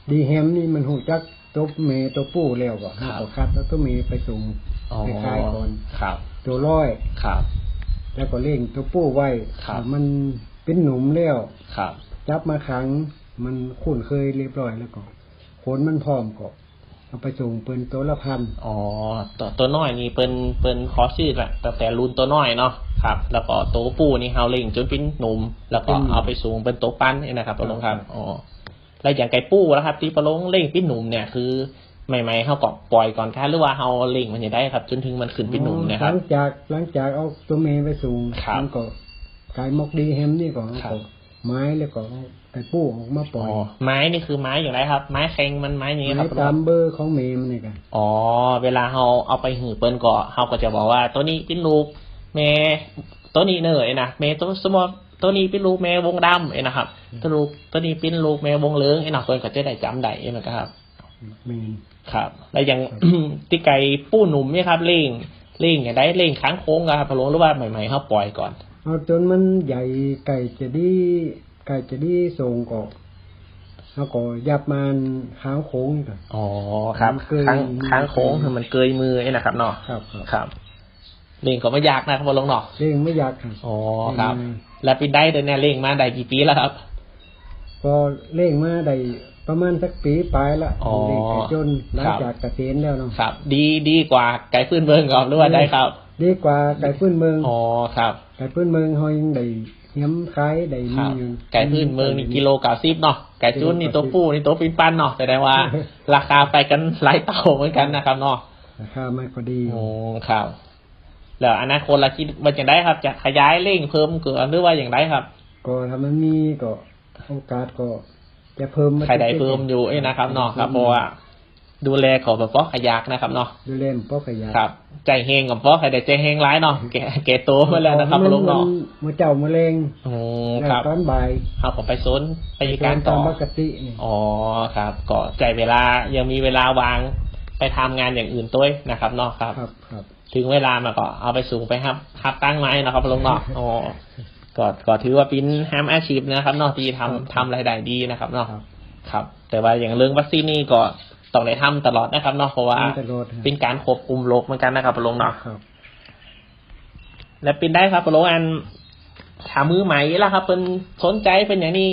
ดีแฮมนี่มันหูจักตัวเมตัวปู้แล้วก็ห้าก็คัดแล้วตัวเมไปส่งไปขายก่อนตัวร้อยแล้วก็เลี้ยงตัวปู้ไว้มันเป็นหนุ่มแล้วจับมาขังมันคุ้นเคยเรียบร้อยแล้วก็ขนมันพร้อมก็เอาไปส่งเปิ้นตัวละ1,000ตัวน้อยนี่เปิ้นขอชื่อแหละแต่รุ่นตัวน้อยเนาะครับแล้วก็ตัวปูนี่เฮาเล่งจนเป็นหนุ่มแล้วก็เอาไปสูงเป็นตัวปั้นนี่นะครับปะลงครับแล้วอย่างไก่ปูแล้วครับที่ปะลงเล่งเป็นหนุ่มเนี่ยคือใหม่ๆเฮาก็ปล่อยก่อนค่ะหรือว่าเฮาเล่งมันจะได้ครับจนถึงมันขึ้นเป็นหนุ่มนะครับหลังจากเอาตัวเมย์ไปสูงมันก็ไก่มกดีแฮมนี่ก็ไม้แล้วก็ไก่ปูออกมาปล่อยไม้นี่คือไม้อย่างไรครับไม้แข็งมันไม้อย่างนี้ครับตามเบอร์ของเมย์มันนี่กันเวลาเฮาเอาไปหือเปิ้นก็เฮาก็จะบอกว่าตัวนี้เป็นลูกแม่ตัวนี้เนยนะแม่ตัวสมอตัวนี้เป็นลูกแม่วงดำนะครับตัวนี้เป็นลูกแม่วงเหลืองเปิ้นก็จะได้จำได้นะครับครับแล้วอย่าง ที่ไก่ปูหนุ่มเนี่ยครับเล่งอย่างไรเล่งค้างโค้งครับพะโล้หรือว่าใหม่ๆเฮาปล่อยก่อนเอาจนมันใหญ่ไก่จะดีส่งก็แล้วก็ยับมันค้างโค้งกันครับค้างโค้งคือมันเกยมือนะครับเนาะครับเล่งก็ไม่ยากนะครับพอลงเนาะเล่งไม่ยากครับครับแล้วปีได้เดือนนี้เล่งมาได้กี่ปีแล้วครับก็เล่งมาได้ประมาณสักปีปลายละเล่งไก่จนหลังจากเกษียณแล้วเนาะครับดีกว่าไก่พื้นเมืองก่อนหรือว่าได้ครับดีกว่าไก่พื้นเมืองครับไก่พื้นเมืองเฮายังได้เหี้ยมขายได้มีอยู่ไก่พื้นเมืองนี่กิโล90เนาะไก่จุนนี่ตัวปูนี่ตัวปิ้นปั้นเนาะแสดงว่าราคาไปกันหลายเท่าเหมือนกันนะครับเนาะราคาไม่พอดีครับแล้วอนาคตเราคิดว่าอย่างไรครับจะขยายเร่งเพิ่มเกินหรือว่าอย่างไรครับก็ถ้ามันมีก็โอกาสก็จะเพิ่มใครได้เพิ่มอยู่นะครับเนาะครับเพราะว่าดูแลของแบบพ่อขยักนะครับเนาะดูแลพ่อขยักครับใจเฮงกับพ่อใครได้ใจเฮงร้ายเนาะแก่โตมาแล้วนะครับลุงเนาะมือเจ้ามะเร็งครับตอนบ่ายเอาผมไปซนไปการต่อปกติครับก็ใจเวลายังมีเวลาวางไปทำงานอย่างอื่นตัวนะครับเนาะครับถึงเวลามาก็เอาไปสูงไปครับตั้งไม้นะครับลุงเนาะก็ถือว่าเป็นแฮมอาชีพนะครับเนาะที่ทำรายได้ดีนะครับเนาะครับแต่ว่าอย่างเรื่องวัคซีนนี่ก็ต้องได้ทำตลอดนะครับเนาะเพราะว่าเป็นการควบคุมโรคเหมือนกันนะครับปะลงเนาะและเป็นได้ครับปะลงอันถามมือใหม่แล้วครับเป็นสนใจเป็นอย่างนี้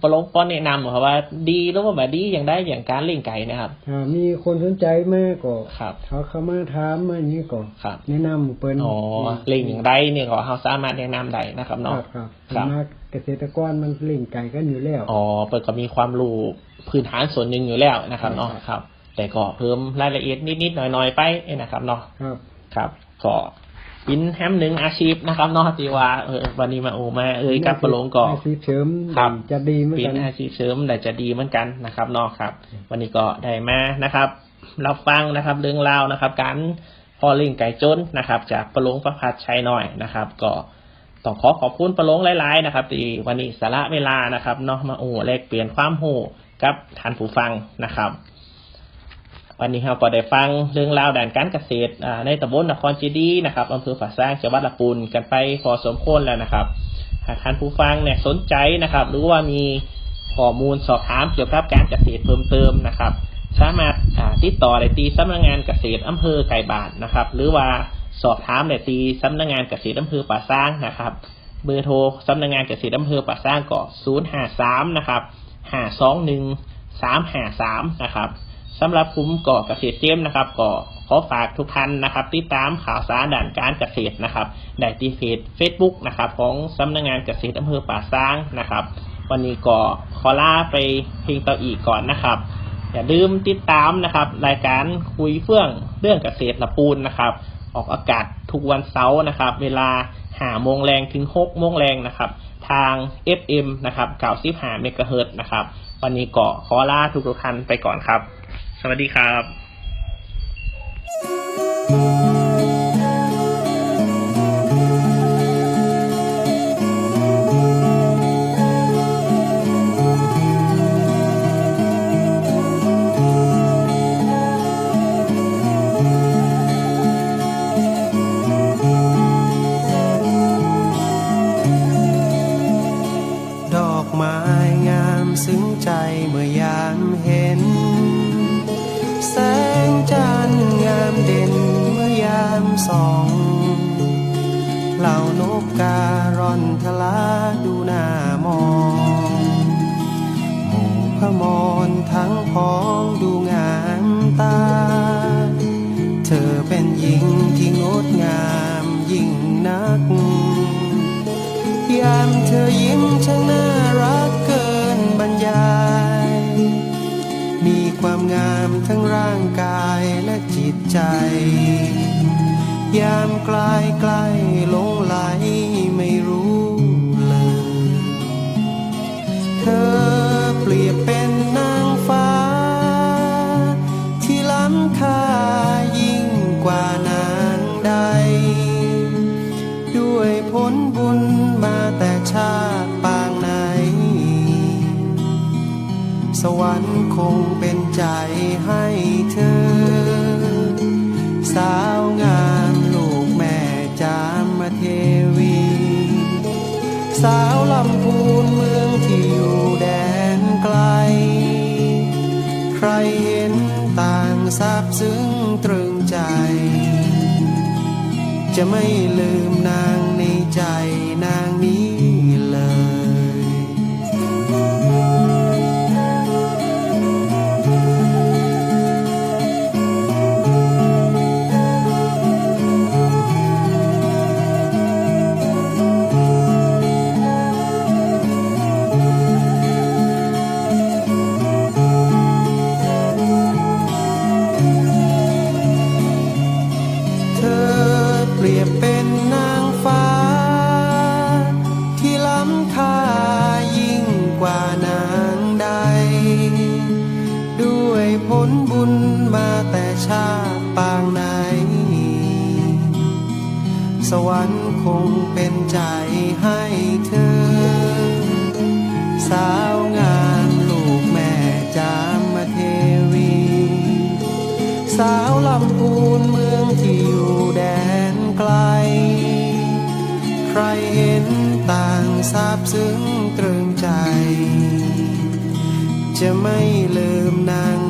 ปะลงป้อนแนะนำครับว่าดีหรือว่าแบบดีอย่างได้อย่างการเลี้ยงไก่นะครับมีคนสนใจมากก็เขาเข้ามาถามมาอย่างนี้ก็แนะนำเป็นเลี้ยงอย่างไรเนี่ยก็เขาสามารถแนะนำได้นะครับเนาะครับเกษตรกรมันเลี้ยงไก่กันอยู่แล้วเปิดก็มีความรู้พื้นฐานส่วนหนึ่งอยู่แล้วนะครับเนาะครับแต่ก็เพิ่มรายละเอียดนิดๆหน่อยๆไปนะครับเนาะครับก็เป็นแฮมหนึ่งอาชีพนะครับเนาะที่ว่าวันนี้มากับปะลงก็อาชีพเสริมจะดีเหมือนกันเป็นอาชีพเสริมแต่จะดีเหมือนกันนะครับเนาะครับวันนี้ก็ได้มานะครับรับฟังนะครับเรื่องราวนะครับการพอเลี้ยงไก่จนนะครับจากปะลงประภัสชัยน้อยนะครับก็ต้องขอบคุณปะลงหลายๆนะครับที่วันนี้สาระเวลานะครับเนาะมาแลกเปลี่ยนความรู้กับท่านผู้ฟังนะครับวันนี้เราก็ได้ฟังเรื่องราวด้านการเกษตรในตำบลนครเจดีย์นะครับอำเภอฝางสร้างจังหวัดลำพูนกันไปพอสมควรแล้วนะครับหากท่านผู้ฟังเนี่ยสนใจนะครับหรือว่ามีข้อมูลสอบถามเกี่ยวกับการเกษตรเพิ่มเติมนะครับสามารถติดต่อได้ที่สำนักงานเกษตรอำเภอไก่บาทนะครับหรือว่าสอบถามได้ที่สำนักงานเกษตรอำเภอป่าสร้างนะครับเบอร์โทรสำนักงานเกษตรอำเภอป่าสร้างก็053นะครับ521-353นะครับสำหรับผมก็เกษตรเจมนะครับก็ขอฝากทุกท่านนะครับติดตามข่าวสารด้านการเกษตรนะครับได้ที่เฟซบุ๊กนะครับของสำนักงานเกษตรอำเภอป่าซางนะครับวันนี้ก็ขอลาไปเพียงเท่าอีกก่อนนะครับอย่าลืมติดตามนะครับรายการคุยเฟื่องเรื่องเกษตรลำพูนนะครับออกอากาศทุกวันเสาร์นะครับเวลา5 โมงแรงถึง6 โมงแรงนะครับทาง FM นะครับ95 เมกะเฮิรตซ์นะครับวันนี้ก็ขอลาทุกท่านไปก่อนครับสวัสดีครับ ไม้งามซึ้งใจเมื่อยามเห็นแสงจันทร์งามเด่นเมื่อยามส่องเหล่านกการ่อนทลาดูหน้ามองหมู่พมรทั้งพ้องดูงามตาเธอเป็นหญิงที่งดงามยิ่งนักยามเธอยิ้มช่างน่ารักเกินบรรยายมีความงามทั้งร่างกายและจิตใจยามใกล้ใกล้หลงไหลไม่รู้เลยเธอเปรียบเป็นนางฟ้าที่ล้ำค่ายิ่งกว่านางใดด้วยผลบุญมาแต่ชาติปางไหนสวรรค์คงเป็นใจให้เธอสาวงามลูกแม่จามเทวีสาวลำพูนเมืองที่อยู่แดนไกลใครเห็นต่างซาบซึ้งตรึงใจจะไม่ลืมนางในใจนางนี้เลย สวรรค์คงเป็นใจให้เธอสาวงามลูกแม่จามเทวีสาวลำพูนเมืองที่อยู่แดนไกลใครเห็นต่างซาบซึ้งตรึงใจจะไม่ลืมนาง